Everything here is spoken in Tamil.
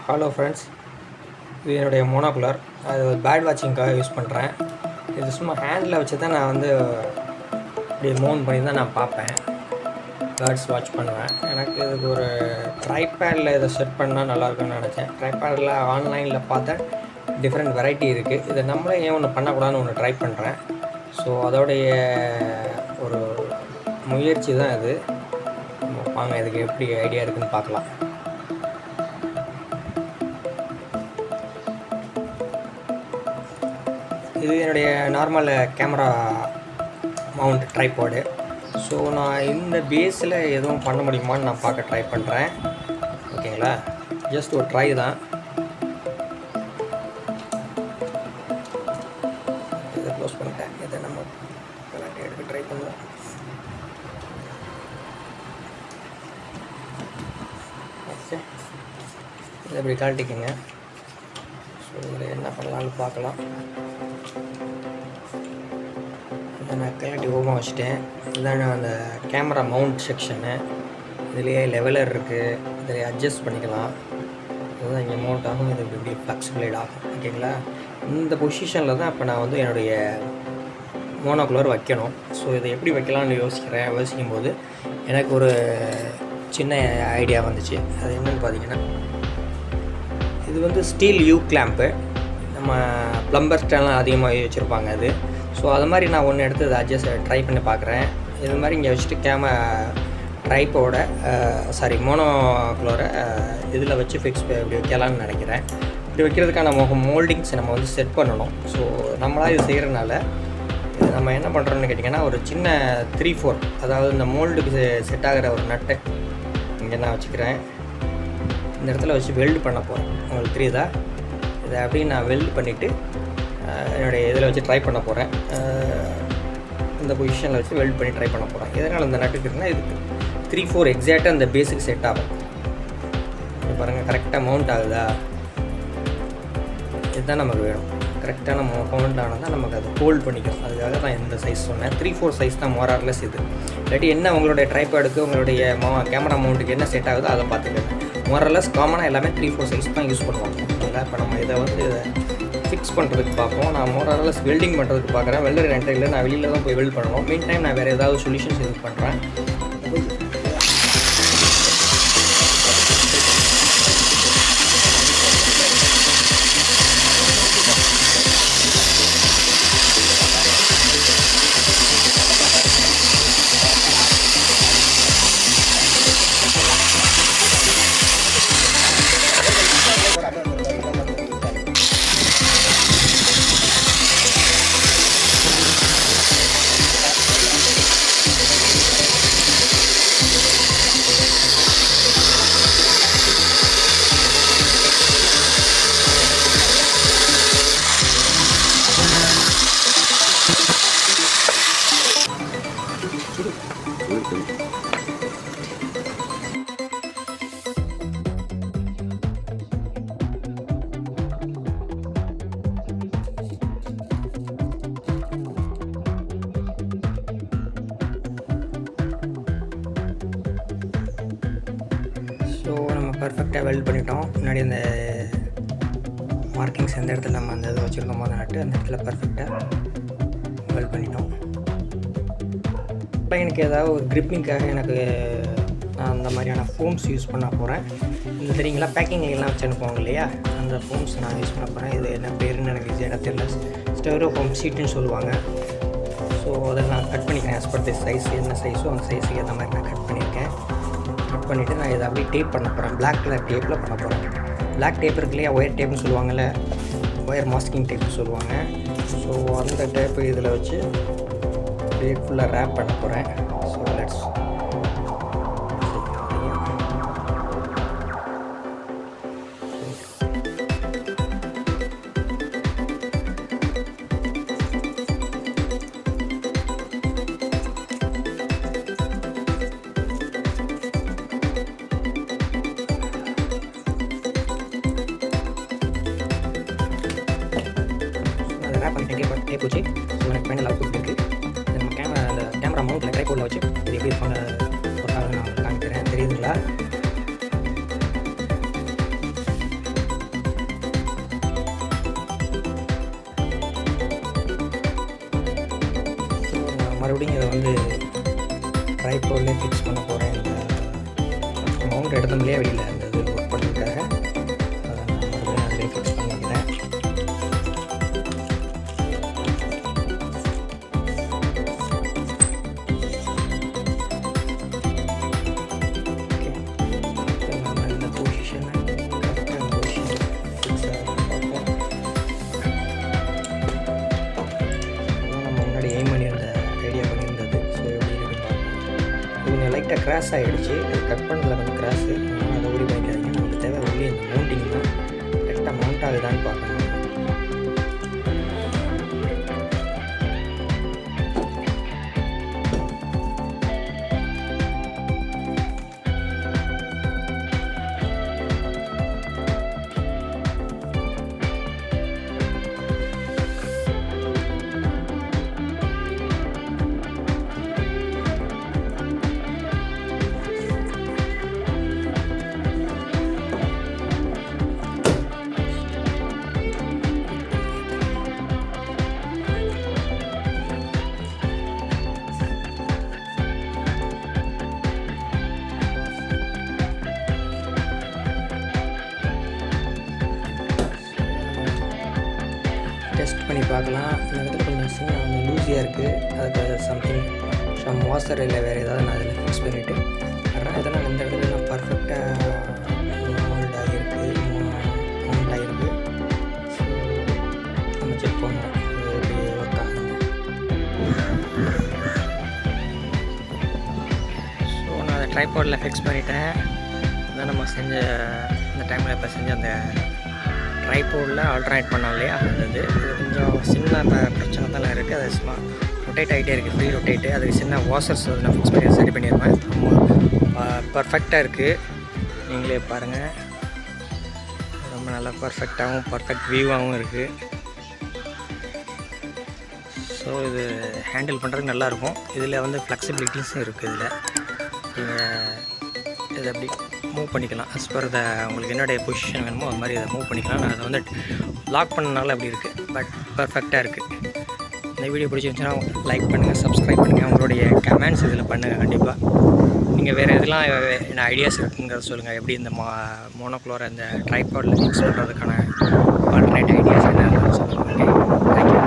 ஹலோ ஃப்ரெண்ட்ஸ், இது என்னுடைய மோனோகுலர். அது பேர்ட் வாட்சிங்காக யூஸ் பண்ணுறேன். இது சும்மா ஹேண்டில் வச்சு தான் நான் வந்து இப்படி மவுண்ட் பண்ணி தான் நான் பார்ப்பேன், பேர்ட்ஸ் வாட்ச் பண்ணுவேன். எனக்கு இதுக்கு ஒரு ட்ரைபேடில் இதை செட் பண்ணால் நல்லாயிருக்குன்னு நினச்சேன். ட்ரைபேடில் ஆன்லைனில் பார்த்தேன், டிஃப்ரெண்ட் வெரைட்டி இருக்குது. இதை நம்மளே ஏன் ஒன்று பண்ணக்கூடாதுன்னு ஒன்று ட்ரை பண்ணுறேன். ஸோ அதோடைய ஒரு முயற்சி தான் இது. வாங்க இதுக்கு எப்படி ஐடியா இருக்குதுன்னு பார்க்கலாம். இது என்னுடைய normal camera mount tripod. So நான் இந்த பேஸில் எதுவும் பண்ண முடியுமான்னு நான் பார்க்க ட்ரை பண்ணுறேன். ஓகேங்களா, ஜஸ்ட் ஒரு ட்ரை தான். இதை க்ளோஸ் பண்ணிட்டேன். இதை நம்ம எடுக்க ட்ரை பண்ணுவோம். ஓகே, இதை இப்படி கழட்டிக்கங்க. ஸோ இதில் என்ன பண்ணலான்னு பார்க்கலாம். இதை நான் கழட்டி ஓப்பன் வச்சுட்டேன். இதுதான் அந்த கேமரா மவுண்ட் செக்ஷனு. இதுலேயே லெவலர் இருக்குது, இதில் அட்ஜஸ்ட் பண்ணிக்கலாம். இதுதான் இங்கே மவுண்ட் ஆகும், இது இப்படி ஃப்ளெக்சிபிளைட் ஆகும். ஓகேங்களா, இந்த பொசிஷனில் தான் இப்போ நான் வந்து என்னுடைய மோனோகுலர் வைக்கணும். ஸோ இதை எப்படி வைக்கலாம்னு யோசிக்கும்போது எனக்கு ஒரு சின்ன ஐடியா வந்துச்சு. அது என்னென்னு பார்த்தீங்கன்னா, இது வந்து ஸ்டீல் யூ கிளாம்ப்பு. நம்ம ப்ளம்பர்ஸ்டெல்லாம் அதிகமாக வச்சுருப்பாங்க அது. ஸோ அது மாதிரி நான் ஒன்று எடுத்து அதை அட்ஜஸ்ட் ட்ரை பண்ணி பார்க்குறேன். இது மாதிரி இங்கே வச்சுட்டு மோனோகுலரை இதில் வச்சு ஃபிக்ஸ் இப்படி வைக்கலான்னு நினைக்கிறேன். இப்படி வைக்கிறதுக்கான மோல்டிங்ஸ் நம்ம வந்து செட் பண்ணணும். ஸோ நம்மளாக இது செய்கிறதுனால இது நம்ம என்ன பண்ணுறோன்னு கேட்டிங்கன்னா, ஒரு சின்ன 3/4, அதாவது இந்த மோல்டுக்கு செட் ஆகிற ஒரு நட்டை இங்கே நான் வச்சுக்கிறேன். இந்த இடத்துல வச்சு வெல்டு பண்ண போகிறேன். உங்களுக்கு தெரியுதா? இதை அப்படியே நான் வெல்டு பண்ணிவிட்டு என்னுடைய இதில் வச்சு ட்ரை பண்ண போகிறேன். இந்த பொசிஷனில் வச்சு வெல்ட் பண்ணி ட்ரை பண்ண போகிறேன். எதனால் இந்த நட்டுக்கு இருக்குன்னா, இதுக்கு 3/4 எக்ஸாக்டாக இந்த பேஸுக்கு செட் ஆகும். பாருங்கள், கரெக்டாக மவுண்ட் ஆகுதா? இதுதான் நமக்கு வேணும். கரெக்டான மவுண்ட் ஆனால் தான் நமக்கு அது ஹோல்ட் பண்ணிக்கும். அதுக்காக தான் இந்த சைஸ் சொன்னேன். 3/4 சைஸ் தான் மோரார்லெஸ் இது. இல்லாட்டி என்ன உங்களுடைய ட்ரைபேடுக்கு உங்களுடைய கேமரா மவுண்ட்டுக்கு என்ன செட் ஆகுதோ அதை பார்த்துக்கோங்க. மோரார்லெஸ் காமனாக எல்லாமே 3/4 சைஸ் தான் யூஸ் பண்ணுவாங்க. ஓகேங்களா, இப்போ நம்ம இதை வந்து ஃபிக்ஸ் பண்ணுறதுக்கு பார்ப்போம். நான் மோரார்லெஸ் வெல்டிங் பண்ணுறதுக்கு பார்க்குறேன். வெல்டர் என்ட்ரியில் நான் வெளியில் தான் போய் வெல்ட் பண்ணணும். மீன் டைம் நான் வேறு ஏதாவது சொல்யூஷன்ஸ் யூஸ் பண்ணுறேன். ஸோ நம்ம பர்ஃபெக்டாக வெல்ட் பண்ணிட்டோம். முன்னாடி அந்த மார்க்கிங்ஸ் எந்த இடத்துல நம்ம அந்த இதை வச்சுருக்கோமோ அதை நட்டு அந்த இடத்துல பர்ஃபெக்டாக வெல்ட் பண்ணிட்டோம். இப்போ எனக்கு ஏதாவது ஒரு க்ரிப்பிங்காக எனக்கு நான் அந்த மாதிரியான ஃபோம்ஸ் யூஸ் பண்ண போகிறேன். இது தெரியுங்களா, பேக்கிங்லாம் வச்சு அனுப்புவாங்க இல்லையா, அந்த ஃபோம்ஸ் நான் யூஸ் பண்ண போகிறேன். இது என்ன பேருன்னு எனக்கு ஈஸியாக தெரியல. ஸ்டெரோஃபோம் ஷீட்டுன்னு சொல்லுவாங்க. ஸோ அதை நான் கட் பண்ணிக்கிறேன். ஆஸ் பர் தி சைஸ், என்ன சைஸோ அந்த சைஸுக்கு ஏற்ற மாதிரி நான் கட் பண்ணியிருக்கேன். கட் பண்ணிவிட்டு நான் இதை அப்படியே டேப் பண்ண போகிறேன். பிளாக் கலர் டேப்பில் பண்ண போகிறேன். பிளாக் டேப் இருக்கு இல்லையா, ஒயர் டேப்னு சொல்லுவாங்கள்ல, ஒயர் மாஸ்கிங் டேப்னு சொல்லுவாங்க. ஸோ அந்த டேப்பு இதில் வச்சு அப்படியே ஃபுல்லாக ரேப் பண்ண போகிறேன். ஸோ லெட்ஸ் ரேப் பண்ணிட்டேன். டேப் வச்சு எனக்கு ஃபைனல் அவுட்புட் இருக்குது. நம்ம அந்த கேமரா மவுண்ட்டில் ட்ரைபோர்டில் வச்சு இது எப்படி இருப்பாங்க நான் காமிக்கிறேன். தெரியுதுங்களா? மறுபடியும் இதை வந்து ட்ரைபாட்லேயே ஃபிக்ஸ் பண்ண போகிறேன். இந்த மவுண்ட் இடத்துலையே வெளியில் அந்த இது ஒர்க் பண்ணுறதுக்காக அதை நான் மறுபடியும் அதிலே ஃபிக்ஸ் பண்ணியிருந்தேன். லைட்டாக கிராஸ் ஆகிடுச்சு, கட் பண்ணதில் கொஞ்சம் கிராஸு, அதனால் அதை உரி பண்ணிக்காதீங்க. நமக்கு தேவை உள்ளே இந்த மவுண்டிங் தான் கரெக்டாக மவுண்ட் ஆகுதான்னு பார்க்கணும். டெஸ்ட் பண்ணி பார்க்கலாம். இந்த இடத்துல கொஞ்சம் கொஞ்சம் லூஸியாக இருக்குது, அதுக்கு சம்திங் வாஷர் இல்லை வேறு ஏதாவது நான் அதில் ஃபிக்ஸ் பண்ணிவிட்டு வரேன். இதெல்லாம் இந்த இடத்துல நான் பர்ஃபெக்டாக மவுண்ட் ஆகிருக்கு. ஸோ நம்ம செக் பண்ணுவோம் இது எப்படி ஒர்க் ஆகுது. ஸோ நான் அதை ட்ரைபாடில் ஃபிக்ஸ் பண்ணிட்டேன். அதான் நம்ம செஞ்ச இந்த டைமில் இப்போ செஞ்ச அந்த ட்ரைபாடில் ஆல்டர்னேட் பண்ணோம் இல்லையா, அது இது கொஞ்சம் சின்ன பிரச்சனை தான் இருக்குது. அது சும்மா ரொட்டேட் ஆகிட்டே இருக்குது, ஃப்ரீ ரொட்டேட்டு. அதுக்கு சின்ன வாஷர்ஸ் நான் ஃபிக்ஸ் பண்ணி சரி பண்ணிடுவேன். பர்ஃபெக்டாக இருக்குது, நீங்களே பாருங்கள். ரொம்ப நல்லா பர்ஃபெக்டாகவும் பர்ஃபெக்ட் வியூவாகவும் இருக்குது. ஸோ இது ஹேண்டில் பண்ணுறதுக்கு நல்லாயிருக்கும். இதில் வந்து ஃப்ளெக்சிபிலிட்டிஸும் இருக்குது. இதில் நீங்கள் இதை அப்படி மூவ் பண்ணிக்கலாம். அஸ் பர் உங்களுக்கு என்னுடைய பொசிஷன் வேணுமோ அது மாதிரி அதை மூவ் பண்ணிக்கலாம். நான் அதை வந்து லாக் பண்ணனால அப்படி இருக்குது, பட் பர்ஃபெக்டாக இருக்குது. இந்த வீடியோ பிடிச்சிருந்துச்சுன்னா லைக் பண்ணுங்கள், சப்ஸ்கிரைப் பண்ணுங்கள், உங்களுடைய கமெண்ட்ஸ் இதில் பண்ணுங்கள். கண்டிப்பாக நீங்கள் வேறு எதெல்லாம் என்ன ஐடியாஸ் இருக்குங்கிறத சொல்லுங்கள். எப்படி இந்த மோனோக்ளோரை இந்த ட்ரைபாடில் ஃபிக்ஸ் பண்ணுறதுக்கான ஆல்டர்னேட் ஐடியாஸ் என்ன சொல்லுங்கள். Okay, thank you.